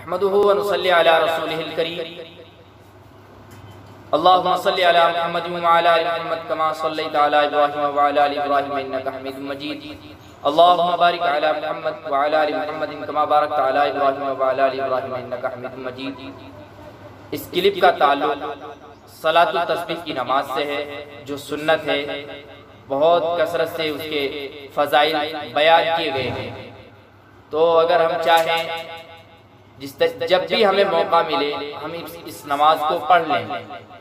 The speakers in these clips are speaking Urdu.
نحمده ونصلي على رسوله الكريم اللهم صل على محمد وعلى آل محمد كما صليت على إبراهيم وعلى آل إبراهيم إنك حميد مجيد اللهم بارك على محمد وعلى آل محمد كما باركت على إبراهيم وعلى آل إبراهيم إنك حميد مجيد۔ اس کلپ کا تعلق صلاۃ التسبیح کی نماز سے ہے جو سنت ہے، بہت کثرت سے اس کے فضائل بیان کیے گئے ہیں۔ تو اگر ہم چاہیں جب بھی ہمیں موقع ملے ہم اس نماز کو پڑھ لیں،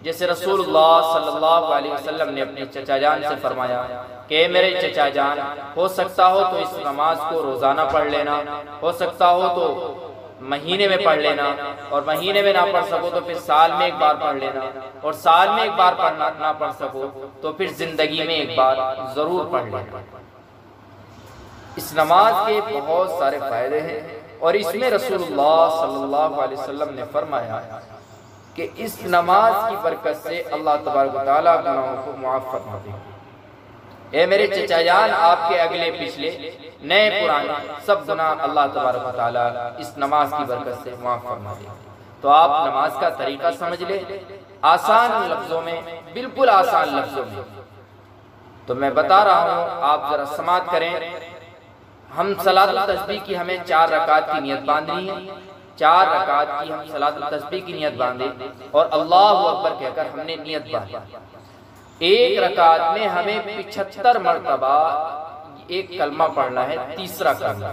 جیسے رسول اللہ صلی اللہ علیہ وسلم نے اپنے چچا جان سے فرمایا کہ اے میرے چچا جان، ہو سکتا ہو تو اس نماز کو روزانہ پڑھ لینا، ہو سکتا ہو تو مہینے میں پڑھ لینا، اور مہینے میں نہ پڑھ سکو تو پھر سال میں ایک بار پڑھ لینا، اور سال میں ایک بار نہ پڑھ سکو تو پھر زندگی میں ایک بار ضرور پڑھ لینا۔ اس نماز کے بہت سارے فائدے ہیں، اور اس میں رسول اللہ صلی اللہ علیہ وسلم نے فرمایا کہ اس نماز کی برکت سے اللہ تبارک و تعالیٰ گناہوں کو معاف فرما دے۔ اے میرے چچا جان، آپ کے اگلے پچھلے نئے پرانے سب گناہ اللہ تبارک و تعالیٰ اس نماز کی برکت سے معاف فرما دے۔ تو آپ نماز کا طریقہ سمجھ لیں، آسان لفظوں میں، بالکل آسان لفظوں میں۔ تو میں بتا رہا ہوں، آپ ذرا سماعت کریں۔ ہم صلاۃ التسبیح کی ہمیں 4 رکعت کی نیت باندھنی ہے، 4 رکعت کی ہم صلاۃ التسبیح کی نیت باندھیں اور اللہ اکبر کہہ کر ہم نے نیت باندھی۔ ایک رکعت میں ہمیں 75 مرتبہ ایک کلمہ پڑھنا ہے، تیسرا کلمہ،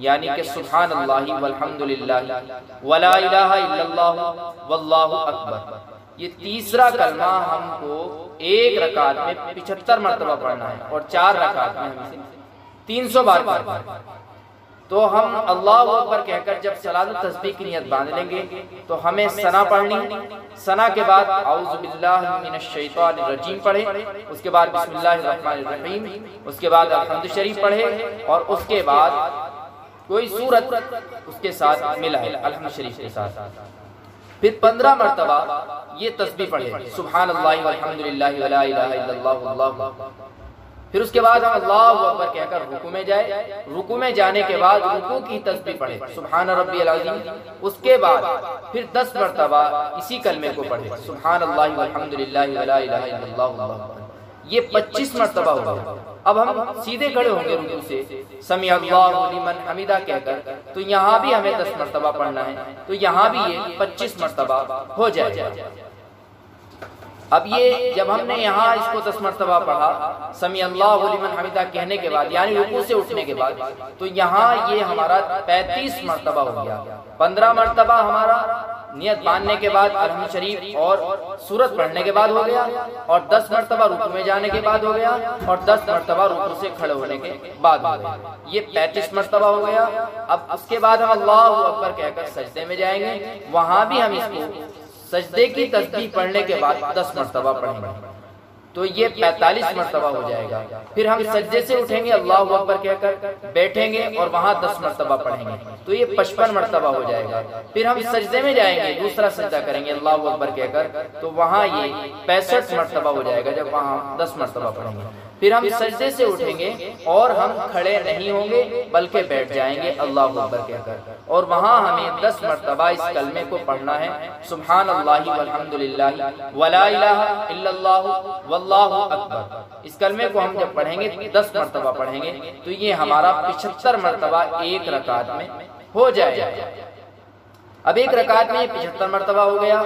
یعنی کہ سبحان اللہ والحمدللہ ولا الہ الا اللہ واللہ اکبر۔ یہ تیسرا کلمہ ہم کو ایک رکعت میں 75 مرتبہ پڑھنا ہے، اور 4 رکعت میں ہم 300 بار پڑھنا ہے۔ تو ہم اللہ اکبر کہہ کر جب صلاۃ التسبیح کی نیت باندھ لیں گے تو ہمیں ثنا پڑھنی، ثنا کے بعد اعوذ باللہ من الشیطان الرجیم پڑھیں، اس کے بعد بسم اللہ الرحمن الرحیم، اس کے بعد الحمد شریف پڑھیں، اور اس کے بعد کوئی سورت اس کے ساتھ ملائے الحمد شریف کے ساتھ۔ پھر 15 مرتبہ یہ تسبیح پڑھیں، سبحان اللہ والحمدللہ ولا الہ الا اللہ واللہ اکبر۔ پھر اس کے بعد ہم اللہ اکبر کہہ کر رکوع میں جائیں، رکوع میں جانے کے بعد رکوع کی تسبیح پڑھیں، سبحان ربی العظیم۔ اس کے بعد پھر 10 مرتبہ اسی کلمے کو پڑھیں، سبحان اللہ والحمدللہ ولا الہ الا اللہ واللہ اکبر۔ یہ 25 مرتبہ ہو گیا۔ اب ہم سیدھے کھڑے ہوں گے رکوع سے، سمیع اللہ لمن حمیدہ کہہ کر، تو یہاں بھی ہمیں 10 مرتبہ پڑھنا ہے، تو یہاں بھی یہ 25 مرتبہ ہو جائے گا۔ اب یہ جب ہم نے یہاں اس کو 10 مرتبہ پڑھا سمیع اللہ لمن حمیدہ کہنے کے بعد، یعنی رکوع سے اٹھنے کے بعد، تو یہاں یہ ہمارا 35 مرتبہ ہو گیا۔ 15 مرتبہ ہمارا نیت باندھنے کے بعد الحمد شریف اور سورت پڑھنے کے بعد ہو گیا، اور 10 مرتبہ رکوع میں جانے کے بعد ہو گیا، اور 10 مرتبہ رکوع سے کھڑے ہونے کے بعد ہو گیا۔ یہ 35 مرتبہ ہو گیا۔ اب اس کے بعد ہم اللہ اکبر کہہ کر سجدے میں جائیں گے، وہاں بھی ہم اس کو سجدے کی تسبیح پڑھنے کے بعد 10 مرتبہ پڑھیں گے، تو یہ 45 مرتبہ ہو جائے گا۔ پھر ہم سجدے سے اٹھیں گے، اللہ اکبر کہہ کر بیٹھیں گے اور وہاں 10 مرتبہ پڑھیں گے، تو یہ 55 مرتبہ ہو جائے گا۔ پھر ہم سجدے میں جائیں گے، دوسرا سجدہ کریں گے اللہ اکبر کہہ کر، تو وہاں یہ 65 مرتبہ ہو جائے گا جب وہاں 10 مرتبہ پڑھیں گے۔ پھر ہم سجدے سے اٹھیں گے اور ہم کھڑے نہیں ہوں گے بلکہ بیٹھ جائیں گے اللہ اکبر کہہ کر، اور وہاں ہمیں 10 مرتبہ اس کلمے کو پڑھنا ہے، سبحان اللہ والحمدللہ ولا الہ الا اللہ واللہ اکبر۔ اس کلمے کو ہم جب پڑھیں گے 10 مرتبہ پڑھیں گے، تو یہ ہمارا 75 مرتبہ ایک رکعت میں ہو جائے گا۔ اب ایک رکعت میں 75 مرتبہ ہو گیا،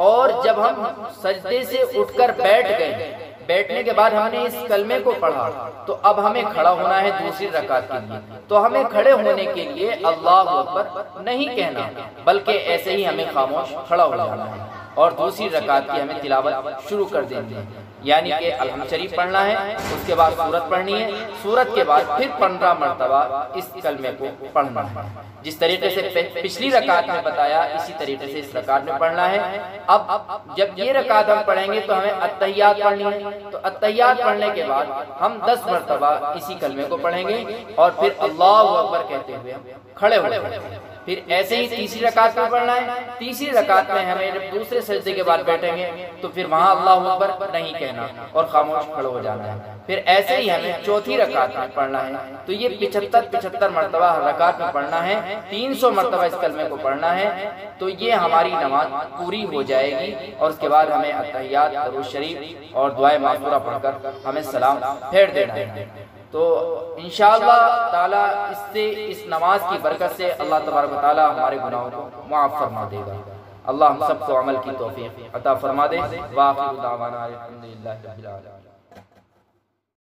اور جب ہم سجدے سے اٹھ کر بیٹھ گئے، بیٹھنے کے بعد ہم نے اس کلمے کو پڑھا، تو اب ہمیں کھڑا ہونا ہے دوسری رکعت کے لیے۔ تو ہمیں کھڑے ہونے کے لیے اللہ اکبر نہیں کہنا، بلکہ ایسے ہی ہمیں خاموش کھڑا ہو جانا ہے، اور دوسری رکعت کی ہمیں تلاوت شروع کر دینی ہے، یعنی کہ الحمد شریف پڑھنا ہے، اس کے بعد سورت پڑھنی ہے، سورت کے بعد پھر 15 مرتبہ اس کلمے کو پڑھنا ہے۔ جس طریقے سے پچھلی رکعت میں بتایا، اسی طریقے سے اس رکعت میں پڑھنا ہے۔ اب جب یہ رکعت ہم پڑھیں گے تو ہمیں التحیات پڑھنی ہے، تو التحیات پڑھنے کے بعد ہم 10 مرتبہ اسی کلمے کو پڑھیں گے، اور پھر اللہ اکبر کہتے ہوئے ہم کھڑے ہو جائیں گے۔ پھر ایسے ہی تیسری رکعت میں پڑھنا ہے. تیسری رکعت میں ہمیں جب دوسرے سجدے کے بعد بیٹھیں گے تو پھر وہاں اللہ اکبر نہیں کہنا اور خاموش کھڑے ہو جانا ہے. پھر ایسے ہی ہمیں چوتھی رکعت میں پڑھنا ہے. تو یہ 75 مرتبہ ہر رکعت میں پڑھنا ہے. 300 مرتبہ اس کلمے کو پڑھنا ہے. تو یہ ہماری نماز پوری ہو جائے گی. اور اس کے بعد ہمیں اتحیات، درود شریف اور دعائے معصورہ پڑھ کر ہمیں سلام پھیر دینا ہے. تو انشاءاللہ تعالی اس نماز کی برکت سے اللہ تبارک و تعالی ہمارے گناہوں کو معاف فرما دے گا. اللہ ہم سب کو عمل کی توفیق عطا فرما دے. وآخر دعوانا الحمدللہ رب العالمین.